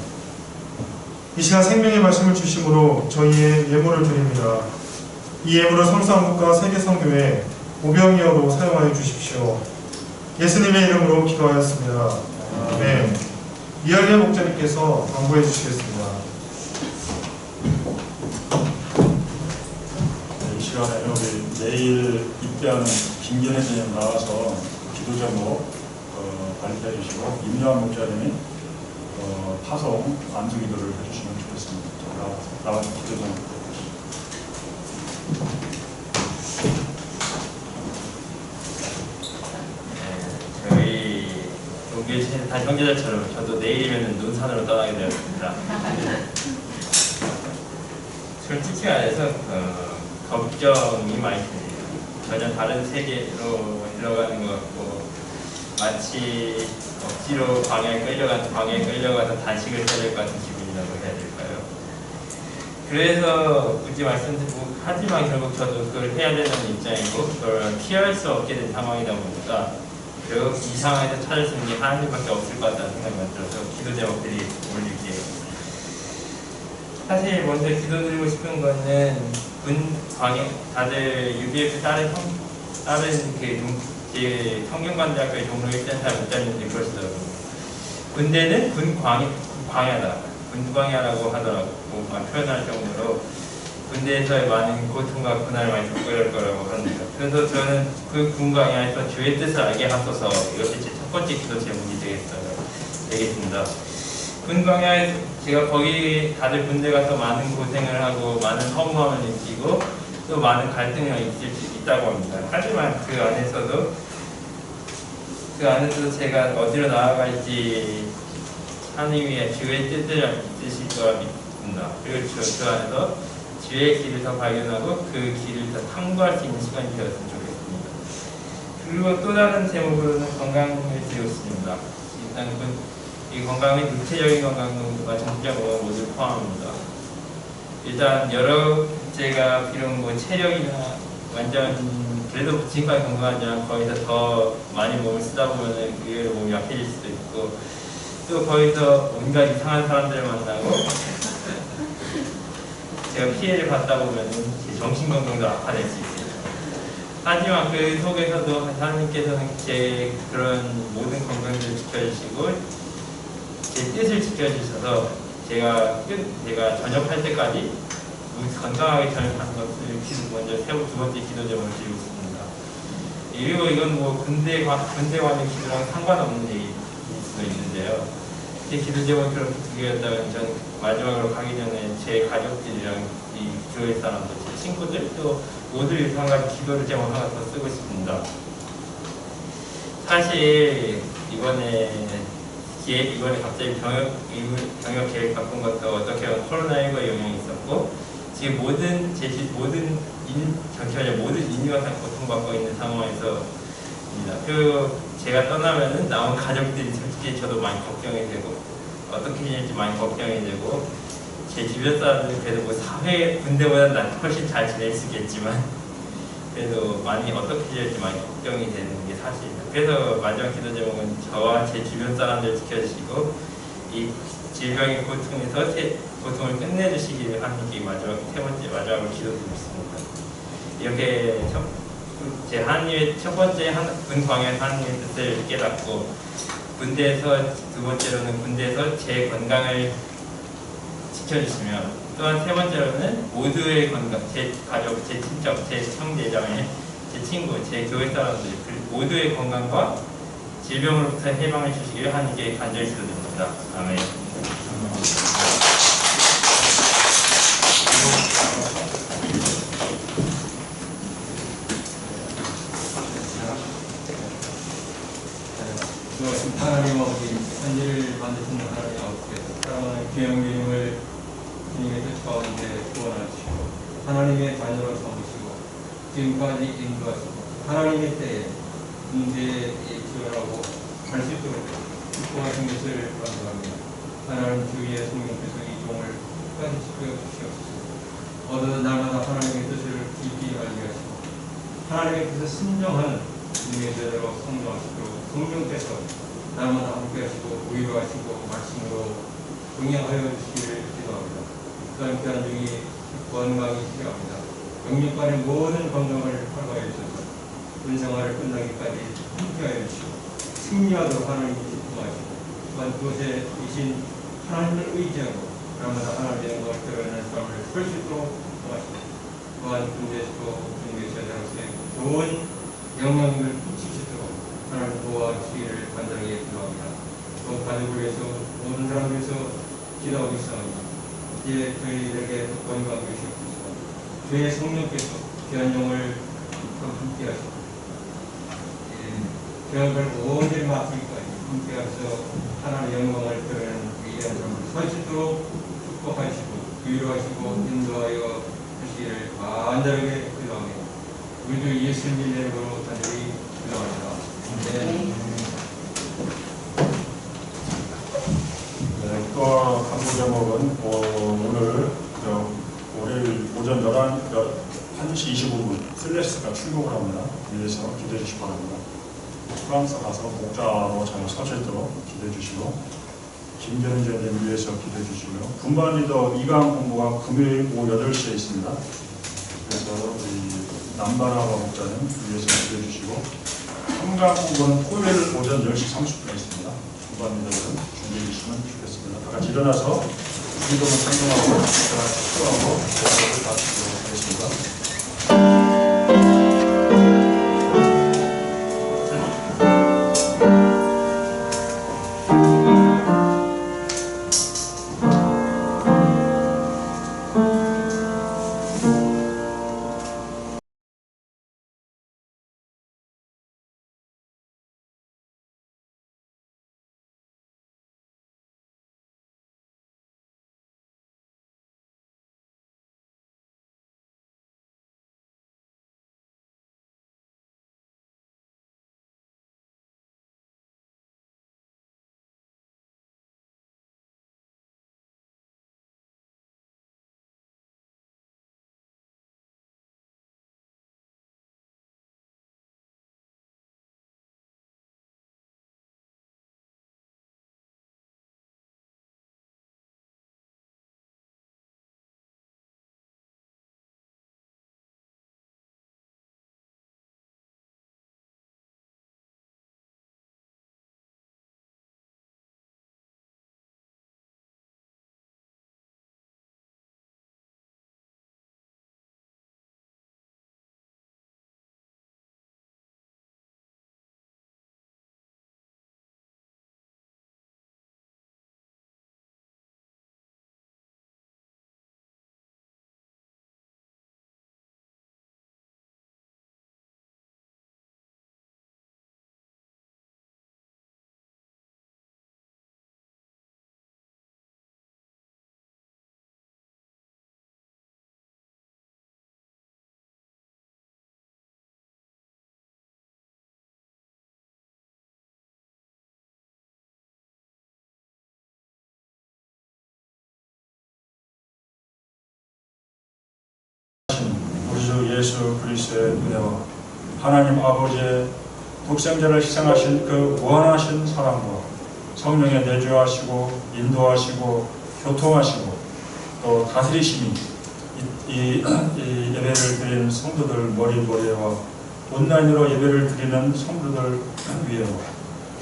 이 시간 생명의 말씀을 주심으로 저희의 예물을 드립니다. 이 예물을 성수한국과 세계성교회 오병이어로 사용하여 주십시오. 예수님의 이름으로 기도하였습니다. 아멘. 이할리 목자님께서 광고해 주시겠습니다. 이 시간에 우리 내일 입대하는 김견혜 선생님 나와서 기도 제목 발표해 주시고 임요한 목자님이 파송 안수 기도를 해주시면 좋겠습니다. 나와서 기도 제목. 저희 종교신 다 형제들처럼 저도 내일이면 논산으로 떠나게 되었습니다. 솔직히 말해서 걱정이 많이 됩니다. 전혀 다른 세계로 흘러가는 것 같고 마치 억지로 광야에 끌려가서 단식을 해야 될 것 같은 기분이라고 해야 될까요? 그래서 굳이 말씀드리고 하지만 결국 저도 그걸 해야 되는 입장이고 그걸 피할 수 없게 된 상황이다 보니까 결국 이 상황에서 찾을 수 있는 게 하나님밖에 없을 것 같다는 생각이 들어서 기도 제목들이 올릴게요. 사실 먼저 기도드리고 싶은 거는 군 광야 다들 UBF 다른 그 성균관대학교에 종로 1단 잘 못 다니는데 그러시더라고요. 군대는 광야다. 군광야라고 하더라고. 표현할 정도로 군대에서의 많은 고통과 고난을 많이 겪어야 할 거라고 합니다. 그래서 저는 그 군광야에서 주의 뜻을 알게 하소서 이것이 제 첫 번째 기도 제목이 되겠습니다. 군광야에 제가 거기 다들 군대 가서 많은 고생을 하고 많은 허무함을 느끼고 또 많은 갈등이 있을 수 있다고 합니다. 하지만 그 안에서도 제가 어디로 나아갈지 하나님의 주의 뜻을 있으실 거라 믿습니다. 그리고 그 안에서 주의 길을 더 발견하고 그 길을 더 탐구할 수 있는 시간이 되었으면 좋겠습니다. 그리고 또 다른 제목으로는 건강을 드리고 싶습니다. 일단 이 건강은 육체적인 건강과 정신적 건강 모두 포함합니다. 일단 여러 제가 비록 뭐 체력이나 완전 그래도 지금까지 건강하지만 거기서 더 많이 몸을 쓰다 보면 의외로 몸이 약해질 수도 있고 또 거기서 온갖 이상한 사람들을 만나고 제가 피해를 받다 보면 제 정신건강도 악화될 수 있어요. 하지만 그 속에서도 하나님께서는 제 그런 모든 건강을 지켜주시고 제 뜻을 지켜주셔서 제가 전역할 때까지 건강하게 전역하는 것을 먼저 두 번째 기도 제목을 드리고 있습니다. 그리고 이건 뭐 군대 관련 기도랑 상관없는 얘기일 수도 있는데요. 제 기도 제목이 그렇게 두 개였다면 전 마지막으로 가기 전에 제 가족들이랑 이 교회 사람들, 제 친구들 또 모두 일상같이 기도를 제목 하나 더 쓰고 싶습니다. 사실 이번에 갑자기 병역 계획 바꾼 것도 어떻게 보면 코로나19의 영향이 있었고 지금 모든 인류가 다 고통받고 있는 상황에서 있습니다. 그 제가 떠나면은 남은 가족들이 솔직히 저도 많이 걱정이 되고 어떻게 될지 많이 걱정이 되고 제 주변 사람들은 그래도 뭐 사회 군대보다 난 훨씬 잘 지낼 수 있겠지만 그래도 많이 어떻게 될지 많이 걱정이 되는 게 사실입니다. 그래서 마지막 기도 제목은 저와 제 주변 사람들 지켜주시고 이 질병의 고통에서 고통을 끝내주시기를 하나님께 세 번째 마지막으로 기도드리고 있습니다. 이렇게 제 하나님의 첫 번째 군 광야에서 하나님의 뜻을 깨닫고 군대에서 두 번째로는 군대에서 제 건강을 지켜주시며 또한 세 번째로는 모두의 건강, 제 가족, 제 친척, 제 형제자매, 제 친구, 제 교회 사람들 모두의 건강과 질병으로부터 해방을 주시기를 하나님께 간절히 기도드립니다. 아멘. 하나님 아버지, 현재를 만드시는 하나님 아버지께서 사랑하는 귀영님을 주님의 뜻 가운데 구원하시고 하나님의 자녀로 삼으시고 지금까지 인도하시고 하나님의 때에 문제에 지원하고 갈 수 있도록 축복하신 것을 감사합니다. 하나님 주위의 성령께서 이 종을 끝까지 지켜 주시옵소서. 어느 날마다 하나님의 뜻을 깊이 알게 하시고 하나님의 뜻에 순종하는 주님의 제대로 성장하시도록 성령께서 날마다 함께 하시고 위로하시고 말씀으로 동행하여 주시기를 기도합니다. 또한 귀한 중이 건강이 필요합니다. 영육간의 모든 건강을 활보하여 주셔서 군생활을 끝나기까지 함께하여 주시고 승리하도록 하나님이 기도하시고 또한 그곳에 계신 하나님을 의지하고 날마다 하나님의 영광을 드러내는 삶을 설 수 있도록 도와주시고 또한 군대에서도 주님의 제자로서의 좋은 영향력을 끼치시도록 하나님 도와주시기를 간절히 기도합니다. 또 가족을 위해서 모든 사람을 위해서 기도하고 있사옵니다. 이제 저희들에게 건강 주시옵소서. 주의 성령께서 귀한 영을 함께 하시고 귀한을 온전히 맡기기까지 함께 하셔서 하나님의 영광을 드러내는 위대한 삶을 설 수 있도록 축복하시고 위로하시고 인도하여 주시기를 간절하게 기도합니다. 우리 주 예수님 이름으로 간절히 기도합니다. 네. 또 간구 제목은 오늘 월요일 오전 1시 25분 슬래스가 출국을 합니다. 위해서 기대해 주시기 바랍니다. 프랑스 가서 목자로 잘 서실도록 기대해 주시고 김재현 전님 위해서 기대해 주시고요. 분반 리더 2강 공부가 금요일 오후 8시에 있습니다. 그래서 우리 남바라바 목자님 위해서 기대해 주시고 3강 공부는 토요일 오전 10시 30분에 있습니다. 분반 리더는 준비해 주시면 좋겠습니다. 다 같이 일어나서 기도를 상정하고 축도하고 기도를 마치도록 하겠습니다. 예수 그리스도의 은혜와 하나님 아버지의 독생자를 희생하신 그 무한하신 사랑과 성령의 내주하시고 인도하시고 교통하시고 또 다스리심이 이 예배를 드리는 성도들 머리머리와 온라인으로 예배를 드리는 성도들 위에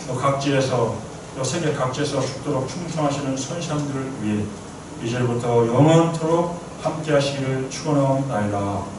또 각지에서 또 세계 각지에서 죽도록 충성하시는 선지자들 위해 이제부터 영원토록 함께 하시기를 축원하옵나이다.